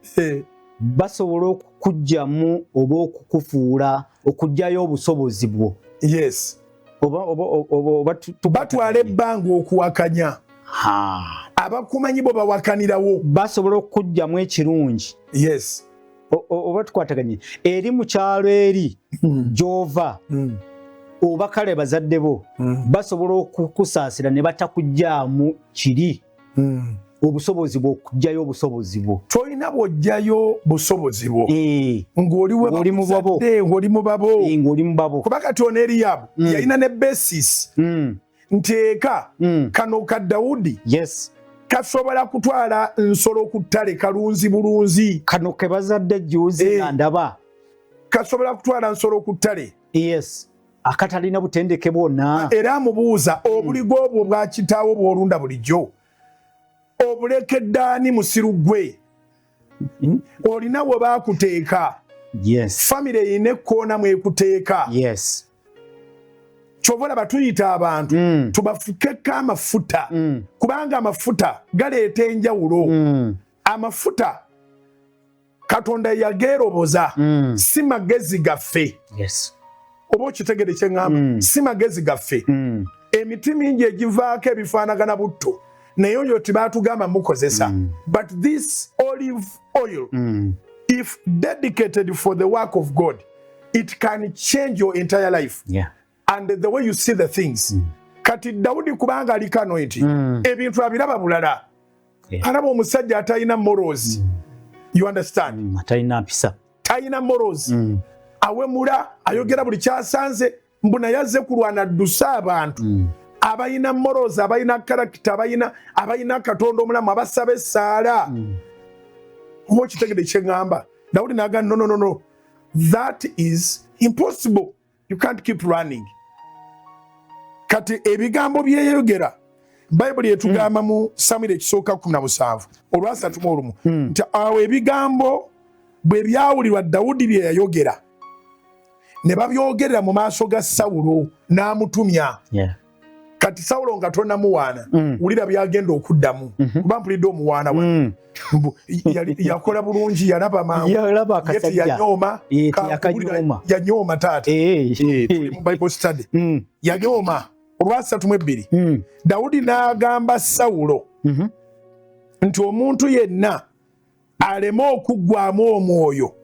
basobola okukujjamu oba okukufuula okujjayo obusobozi bwo. Yes. oba batwala ebbanga okuwakanya abakumanyi bo bawakanirawo basobola okujjamu ekirungi yes oba tukwataganye eri mu kyalo eri gy'ova oba kale bazadde bo basobola okukusaasira ne batakujjaamu kiri obusobozi bw'okujjayo obusobozi bwo tolina bw'ojjayo busobozi bwo ng'oli mu babo kuba kati ono Eriyabu yalina ne basis nteeka kano ka Dawudi kasobola kutwala nsolo ku ttale kalunzi bulunzi kano ke bazadde juuzi nga ndaba kasobola kutwala nsolo ku ttale akatalina butendeke bwonna era amubuuza obuligo obwo bwa kitaawo bw'olunda bulijjo obulekeddaani musiru gwe olina we baakuteeka famire erina ekkoona mwekuteeka kyova olaba tuyita abantu tubafukeko amafuta kubanga amafuta galeeta enjawulo amafuta Katonda yageeroboza si magezi gaffe oba okitegere kye ŋŋamba si magezi gaffe emiti mingi egivaako ebifaanagana butto naye oyo tebaatugamba mukozesa but this olive oil if dedicated for the work of God it can change your entire life and the way you see the things kati Dawudi kubanga aliko anointing ebintu abiraba bulala alaba omusajja atalina morals you understand atalina mpisa talina morals awemula ayogera buli kyasanze mbuna yazze kulwana addusa abantu abayina morals abayina character abayina Katonda omulamu abasaba essaala oba kitegede kye ŋŋamba Dawudi n'agamba no that is impossible you can't keep running kati ebigambo byeyogera Bayibuli etugamba mu Samwiri ekisooka 17 olwasatu nti awo ebigambo bwe byawulirwa Dawudi bye yayogera ne babyogerera mu maaso ga Sawulo n'amutumya kati Sawulo nga tonnamuwaana wulira byagenda okuddamu kuba mpulidde omuwaana we yakola bulungi yalaba mangu yanyooma taata mu Bible study yanyooma olwasatu mu 2 Dawudi n'agamba Sawulo nti omuntu yenna aleme okuggwamu omwoyo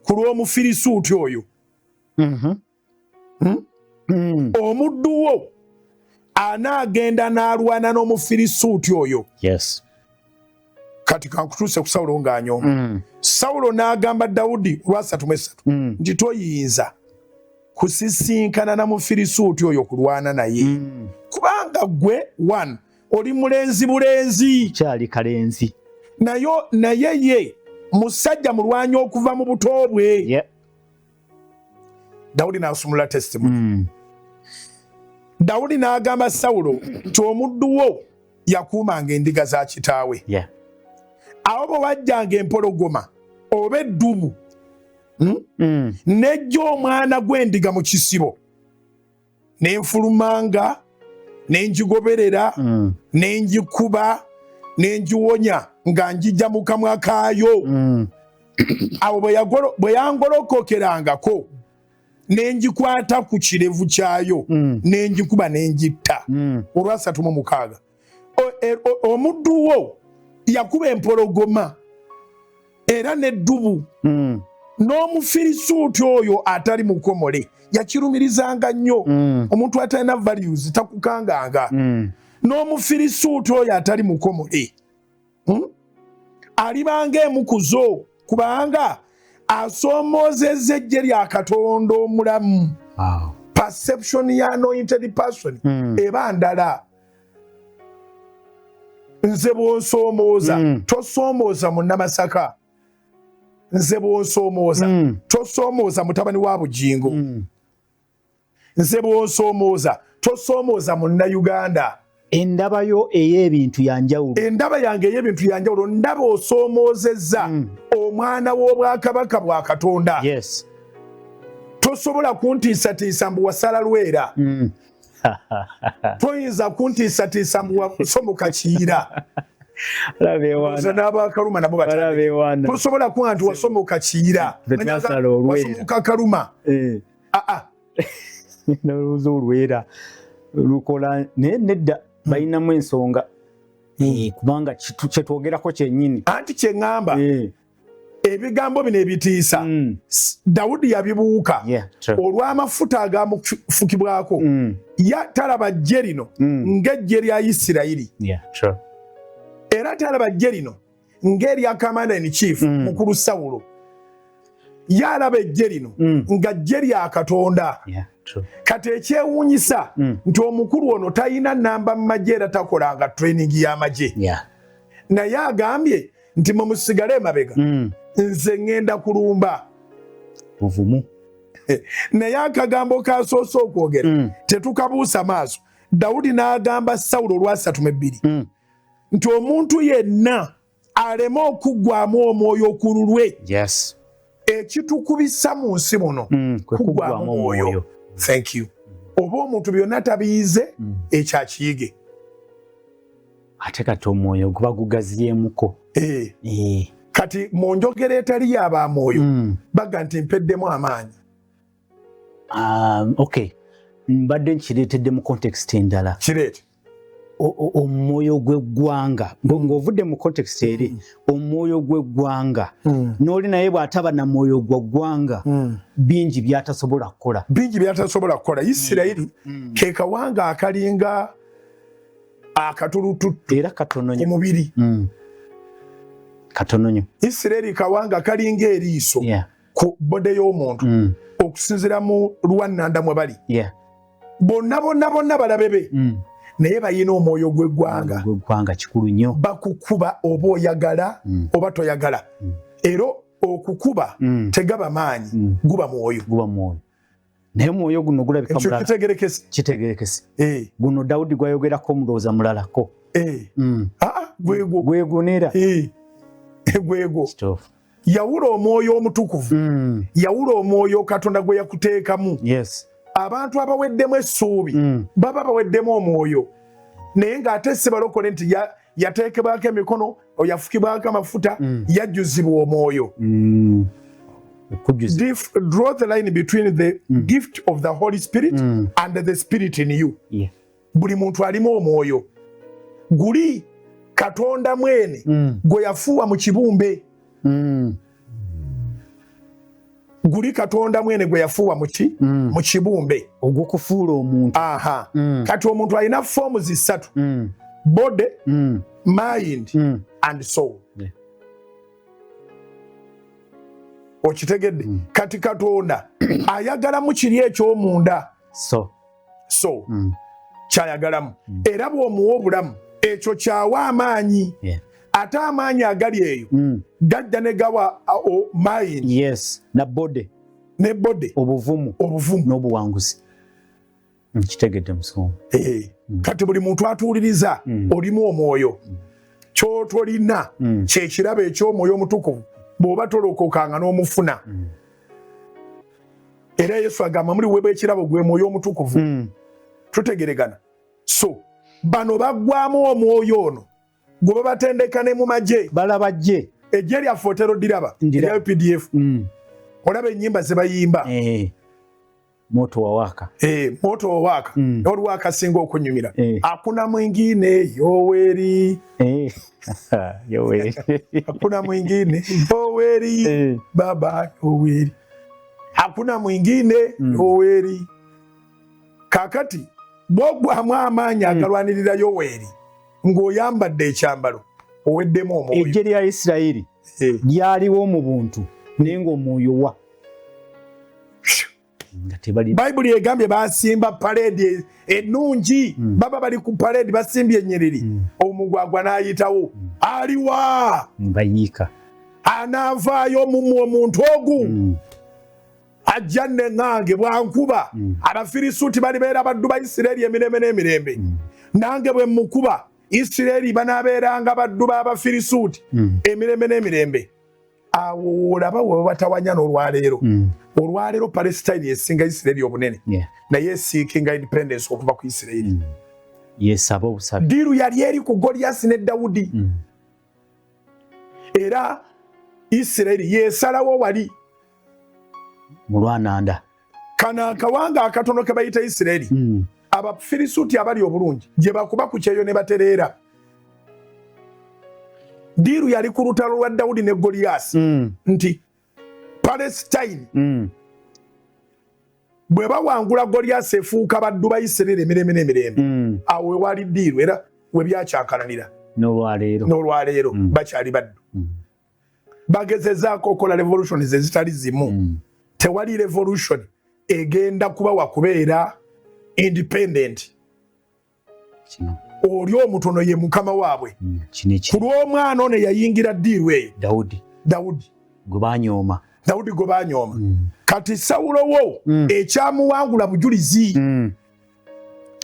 ku lw'Omufirisuuti oyo omuddu wo anaagenda n'alwana n'Omufirisuuti oyo kati kankutuuse ku Sawulo ng'anyooma Sawulo n'agamba Dawudi olwasatu mu 3 nti toyinza kusisinkana na Mufirisuuti oyo kulwana naye kubanga gwe 1 oli mulenzi bulenzi kyali kalenzi naye ye musajja mulwanyi okuva mu buto bwe Dawudi n'asumula testimony Dawudi n'agamba Sawulo nti omuddu wo yakuumanga endiga za kitaawe awo bwe wajjanga empologoma oba eddubu nejja omwana gw'endiga mu kisibo nenfulumanga nenjigoberera nenjikuba nenjiwonya nga njijja mu kamwa kaayo awo bwe yangolokokerangako nenjikwata ku kirevu kyayo nenjikuba nenjitta olwasatu mu 6 omuddu wo yakuba empologoma era n'eddubu n'Omufirisuuti oyo atali mukomole yakirumirizanga nnyo omuntu atalina values takukanganga n'Omufirisuuti oyo atali mukomole alibanga emukuzo kubanga asomoozezza eggye lya Katonda omulamu perception ya anointed person eba ndala nze bw'onsoomooza tosoomooza munnamasaka nze bw'onsoomooza tosoomooza mutabani wa Bujingo nze bw'onsoomooza tosoomooza munnayuganda endaba yo ey'ebintu yanjawulo endaba yange ey'ebintu yanjawulo ndaba osoomoozezza omwana w'obwakabaka bwa Katonda tosobola kuntiisatiisa mbu wasala lwera toyinza kuntiisatiisa mbu wasomoka kiira n'abakaluma nabo tosobola kuba nti wasomoka kiira wasomoka kaluma n'olowooza olwera lukola nedda balinamu ensonga kubanga kyetwogerako kyennyini anti kyeŋŋamba ebigambo bino ebitiisa Dawudi yabibuuka olw'amafuta agamufukibwako talaba ejje lino ng'ejje lya Isirayiri era talaba ejje lino ng'erya Commander in Chief mukulu Sawulo yalaba ejje lino nga jje lya Katonda kati ekyewuunyisa nti omukulu ono talina nnamba mu magye era takolanga training y'amagye naye agambye nti mumusigale emabega nze ŋŋenda kulumba buvumu naye akagambo kasoose okwogera tetukabuusa maaso. Dawudi n'agamba Sawulo olwasatu mu ebbiri nti omuntu yenna aleme okuggwamu omwoyo okululwe ekitukubisa mu nsi muno kuggwamu omwoyo. Thank you. Oba omuntu byonna tabiyize ekyakiyige ate kati omwoyo guba gugaziryemuko kati mu njogera etali y'abamwoyo baga nti mpeddemu amaanyi. Okay, mbadde nkireetedde mu context endala kireete omwoyo gw'eggwanga ng'ovudde mu context eri omwoyo gw'eggwanga n'oli naye bw'ataba na mwoyo gwa ggwanga bingi by'atasobola kukola. Isirayiri ke kawanga akalinga akatulututtu era katono ku mubiri. Katono nnyo. Isirayiri kawanga kalinga eriiso ku bode y'omuntu okusinziira mu Rwanda mwe bali bonna balabe be naye balina omwoyo gw'eggwanga kikulu nnyo. Bakukuba oba oyagala oba toyagala era okukuba tegaba maanyi guba mwoyo. Naye omwoyo guno gulabika mulala kitegerekese guno Dawudi gwayogerako omulowooza mulalako gwegunera gwego yawula omwoyo omutukuvu yawula omwoyo Katonda gwe yakuteekamu. Abantu abaweddemu essuubi baba baweddemu omwoyo naye ng'ate si balokole nti yateekebwako emikono yafukibwako amafuta yajjuzibwa omwoyo. Draw the line between the gift of the Holy Spirit and the Spirit in you. Buli muntu alimu omwoyo guli Katonda mwene gwe yafuuwa mu kibumbe. Guli Katonda mwene gwe yafuuwa mu kibumbe ogw'okufuula omuntu. Kati omuntu alina foomu zisatu body mind and soul. Okitegedde kati Katonda ayagala mu kiri eky'omunda so kyayagalamu era bw'omuwa obulamu ekyo kyawa amaanyi ate amaanyi agali eyo gajja ne gawa mind na body obuvumu n'obuwanguzi. Kitegedde musomo. Kati buli muntu atuuliriza olimu omwoyo ky'otolina kyekirabo eky'omwoyo omutukuvu bw'oba tolokokanga n'omufuna. Era Yesu agamba muli weba ekirabo gwe mwoyo omutukuvu. Tutegeregana. So bano baggwamu omwoyo ono gwe babatendeka ne mu magye balaba jje ejje lyaffe otero diraba erya PDF olaba ennyimba ze bayimba moto wawaka olwaka singa okunyumira hakuna mwingine Yoweri hakuna mwingine Yoweri baba Yoweri hakuna mwingine Yoweri. Kakati bw'oggwamu amaanyi agalwanirira Yoweri ng'oyambadde ekyambalo oweddemu omwoyo. Eggye lya Isirayiri lyaliwo mu buntu naye ng'omwoyo wa Bayibuli egambye basimba parade ennungi baba bali ku parade basimbye ennyiriri omugwagwa n'ayitawo aliwa bayiika anaavaayo mumwe omuntu ogu ajja neŋŋange bwankuba Abafirisuuti balibeera baddu ba Isirayiri emirembe n'emirembe nange bwe mukuba Isirayiri banaabeeranga baddu b'Abafirisuuti emirembe n'emirembe. Awo olaba we batawanya n'olwaleero olwaleero Palestine esinga Isirayiri obunene naye esiikinga independence okuva ku Isirayiri. Yesaba obusabe diiru yali eri ku Goliath ne Dawudi era Isirayiri yeesalawo wali mulwananda. kana akawanga akatono ke bayita Isiraeli abafirisuuti abali obulungi gye bakuba ku kyeyo ne batereera. Diiru yali ku lutalo lwa Dawudi ne Goliath nti Palestine bwe bawangula Goliath efuuka baddu ba Isiraeli emirembe n'emirembe. Awo wali diiru era we byakyakalanira n'olwaleero bakyali baddu. Bagezezaako okola revolution ezitali zimu. Tewali revolution egenda kubawa kubeera independent. Oli omutono ye mukama waabwe. Ku lw'omwana ono yayingira diiru eyo Dawudi gwe banyooma. Kati Sawulo wo ekyamuwangula bujulizi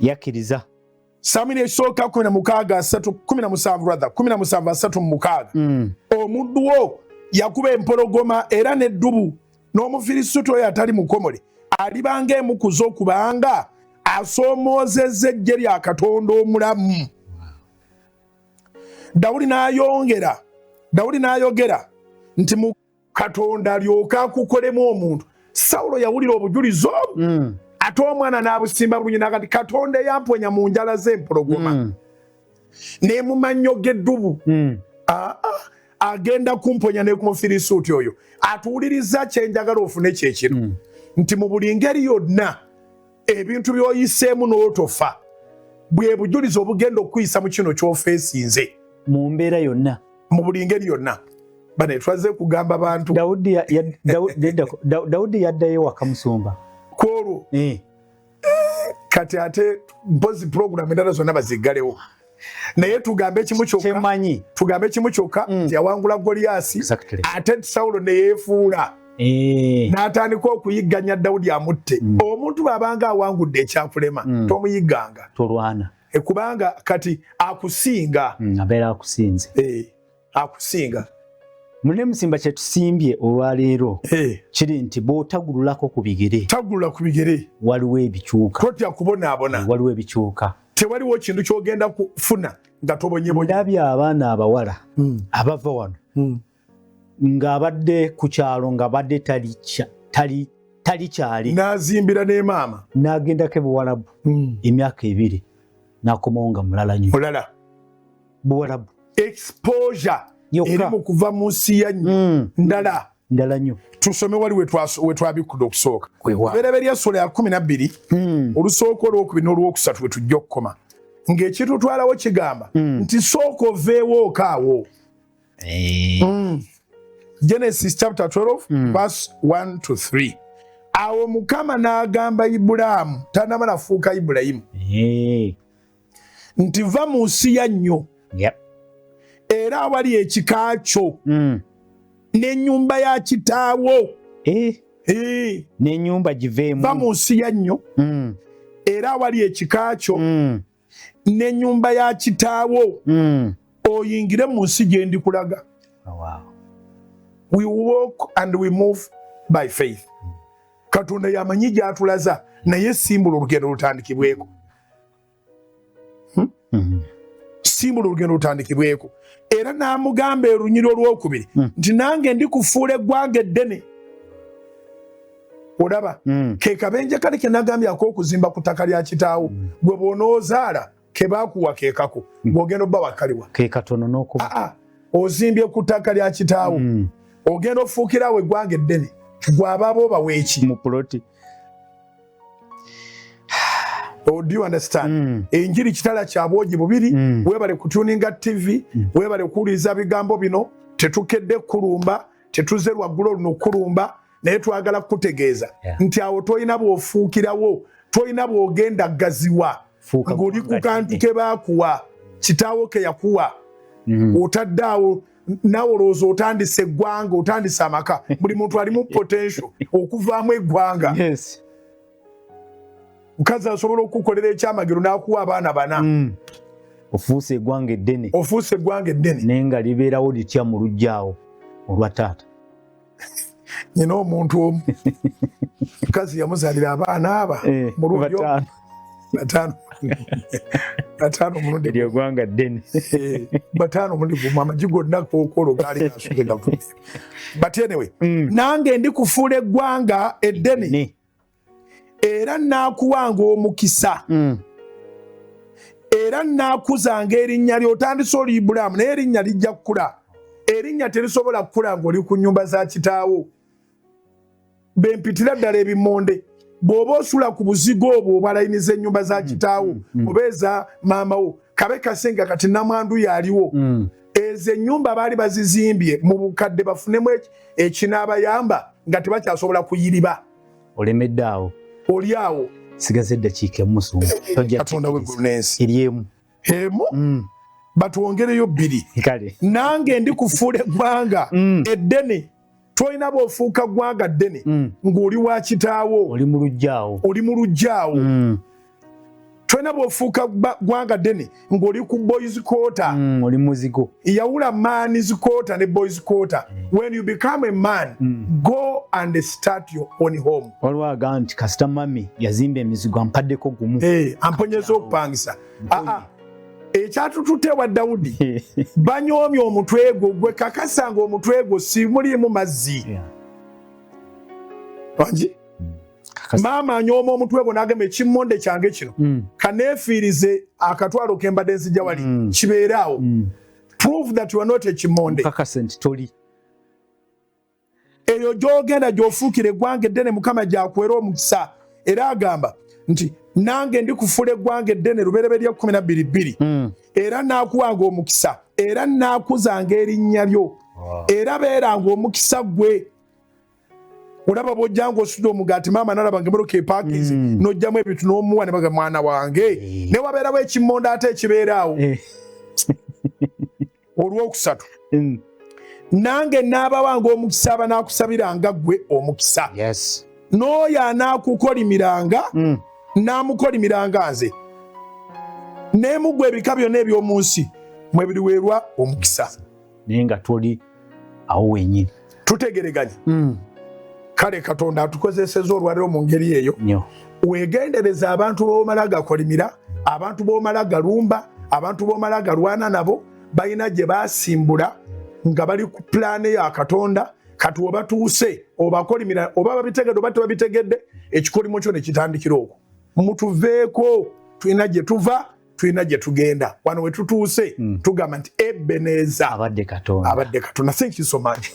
yakkiriza. Samwiri esooka 17:3 omuddu wo yakuba empologoma era n'eddubu n'omufirisuuti oyo atali mukomole alibanga emu ku zo kubanga asoomoozezza eggye lya Katonda omulamu. Dawudi n'ayogera nti mu Katonda alyoka akukolemu omuntu. Sawulo yawulira obujulizi obwo ate omwana n'abusimba bulungi nakati Katonda eyamponya mu njala z'empologoma ne mu mannyo g'eddubu agenda kumponya ne ku mufirisuuti oyo. Atuwuliriza kyenjagala ofune kyekiro nti mu buli ngeri yonna ebintu by'oyiseemu n'otofa bwe bujulizi obugenda okuyisa mu kino ky'ofeesinze mu mbeera yonna, mu buli ngeri yonna. Bane twaze kugamba bantu Dawudi yaddayo waka musumba kwolwo kati ate mpozi program endala zonna baziggalewo naye tugambe ekimu kyokka nti yawangula Goliath ate Sawulo ne yeefuula n'atandika okuyigganya Dawudi amutte. Omuntu bw'abanga awangudde ekyakulema tomuyigganga, tolwana kubanga kati akusinga abeera akusinze akusinga. Mune Musimba kye tusimbye olwaleero kiri nti bw'otagululako ku bigere waliwo ebikyuka. Totya kubonaabona, waliwo ebikyuka. Tewaliwo kintu ky'ogenda kufuna nga tobonyebonye. Ndabye abaana abawala abava wano ng'abadde ku kyalo ng'abadde tali kyali n'azimbira ne maama n'agendako Buwarabu emyaka 2 n'akomawo nga mulala nnyo. Buwarabu exposure eri mu kuva mu nsi yanyu ndala nnyo. Tusome wali we twabikudde okusooka Bereberye Sura ya 12 olusooka olwokubiri n'olwokusatu we tujja okukoma ng'ekitutwalawo kigamba nti sooka oveewo okaawo. Genesis chapter 12 verse 1 to 3. Awo Mukama n'agamba Ibulaamu tanaba nafuuka Ibulayimu nti va mu nsi yannyo era awali ekika kyo n'ennyumba ya kitaawo n'ennyumba giveemu. Va mu nsi yannyo era awali ekika kyo n'ennyumba ya kitaawo oyingire mu nsi gye ndikulaga. We walk and we move by faith. Katonda yamanyi gy'atulaza naye simbula olugendo lutandikibweko. Simbula olugendo lutandikibweko. Era n'amugamba erunyiri olwokubiri nti nange ndikufuula eggwanga eddene. Olaba ke kabenje kale ke nagambye ak'okuzimba ku ttaka lya kitaawo gwe bw'onoozaala ke baakuwa keekako ng'ogenda obba wakaliwa ke katono n'okuba ozimbye ku ttaka lya kitaawo ogenda ofuukirawo eggwanga eddene gw'abaaba obawa eki mu puloti. Oh, do you understand? Enjiri kitala kya bwogi bubiri webale kutuninga TV webale kuwuliriza bigambo bino tetukedde kulumba tetuze lwaggula luno kulumba naye twagala kutegeeza nti awo tolina bw'ofuukirawo tolina bw'ogenda gaziwa ng'oli ku kantu ke baakuwa kitaawo ke yakuwa otadde awo naawe olowooza otandise eggwanga otandise amaka buli muntu alimu potential okuvaamu eggwanga. Mukazi asobola okukolera ekyamagero n'akuwa abaana 4 ofuuse eggwanga eddene naye nga libeerawo litya mu lujjaawo olwa taata. Nyina omuntu omu mukazi yamuzaalira abaana aba mulungi 5 mulundi eggwanga ddene 5 mulundi gumu amagi gonna kookolo gaali gasule gavumire. But anyway nange ndikufuula eggwanga eddene era nakuwanga omukisa era nakuzanga erinnya lyo otandise oli Ibulaamu naye erinnya lijja kukula erinnya terisobola kukula ng'oli ku nnyumba za kitaawo bempitira ddala ebimonde bw'oba osula ku buzigo obwo obwalayiniza ennyumba za kitaawo oba eza maamawo kabe kasenga kati namwandu yaaliwo ezo ennyumba baali bazizimbye mu bukadde bafunemu ekinaabayamba nga tebakyasobola kuyiriba olemedde awo oli awo sigaze eddakiika emu Musumba Katonda w'eggulu n'ensi eryemu batwongereyo 2 kale nange ndi kufuula eggwanga eddene tolina bw'ofuuka ggwanga ddene ng'oli wa kitaawo oli mu lujjaawo tolina bw'ofuuka ggwanga ddene ng'oli ku boys quarter oli muzigo yawula man's quarter ne boys quarter when you become a man go and start your own home waliwo agamba nti kasita mami yazimba emizigo ampaddeko gumu amponyeza okupangisa ekyatutute wa Dawudi banyoomye omutwe gwo gwe kakasanga omutwe gwo si mulimu mazzi wangi maama anyooma omutwe gwo n'agamba ekimmonde kyange kino kaneefiirize akatwalo kembadde nzija wali kibeeraawo prove that you are not ekimmonde kakase nti toli eyo gy'ogenda gy'ofuukira eggwanga eddene Mukama gyakuwera omukisa era agamba nti nange ndikufuula eggwanga eddene Lubereberye 12:2 era naakuwanga omukisa era naakuzanga erinnya lyo era beeranga omukisa gwe olaba bw'ojjanga osudde omugaati maama nalaba ngemeroka epaakizi n'ojjamu ebintu n'omuwa ne baga mwana wange ne wabeerawo ekimmonde ate ekibeeraawo olwokusatu nange naabawanga omukisa abanaakusabiranga ggwe omukisa n'oyo anaakukolimiranga n'amukolimiranga nze n'emugwa ebika byonna eby'omu nsi mwe biriweerwa omukisa naye nga toli awo wenyini tutegereganye kale Katonda atukozeseza olwaliro mu ngeri eyo weegendereza abantu b'omala gakolimira abantu b'omala galumba abantu b'omala galwana nabo balina gye baasimbula nga bali ku pulaani ya Katonda kati webatuuse obakolimira oba babitegedde oba tebabitegedde ekikolimo kyo ne kitandikira okwo mutuveeko tulina gye tuva tulina gye tugenda wano we tutuuse tugamba nti Ebeneza abadde Katonda thank you so much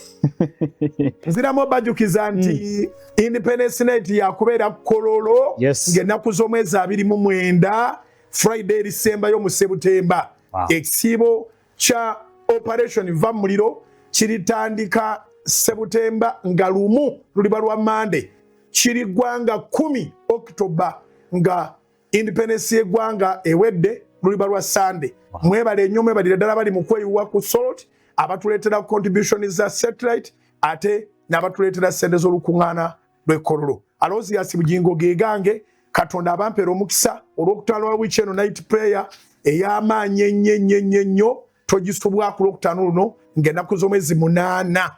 nziramu bajukiza nti Independence Night yakubeera Kololo ng'ennaku z'omwezi 29 Friday December y'omu September ekisiibo kya Operation Va Muliro kiritandika September nga lumu luliba lwa Monday kiri ggwanga 10 October nga Independence y'eggwanga ewedde luliba lwa Sunday mwebale nnyo mwebalire ddala bali mu kweyiwa ku Salt abatuleetera contribution za satellite ate n'abatuleetera ssente z'olukuŋŋaana lw'Ekololo Alozias Bugingo gegange Katonda abampeera omukisa olw'okutaano wa wiiki eno night prayer ey'amaanyi ennyo togisubwako olwokutaano luno ng'ennaku z'omwezi 8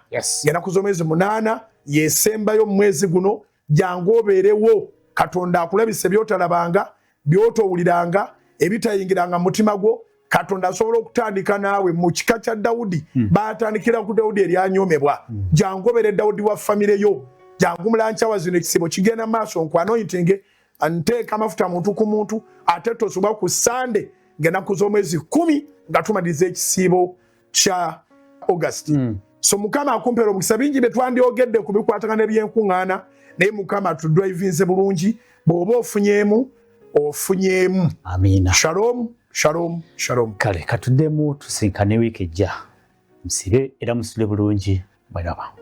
ng'ennaku z'omwezi 8 yesembayo mu mwezi guno jangu obeerewo Katonda akulabise byotalabanga byotowuliranga ebitayingiranga mu mutima gwo Katonda asobola okutandika naawe mu kika kya Dawudi baatandikira ku Dawudi eryanyoomebwa jangu obeere Dawudi wa famire yo jangu mulancawa zino ekisibo kigenda maaso nkwanointinge anteeka amafuta muntu ku muntu ate tosobwa ku Sande ng'ennaku z'omwezi 10 nga tumaliriza ekisiibo kya August so Mukama akumpeera omukisa bingi bye twandyogedde ku bikwatagana by'enkuŋŋaana naye Mukama tudrivinze bulungi bw'oba ofunyeemu amiina shalom kale katuddemu tusinkane wiiki ejja musibe era musule bulungi mweraba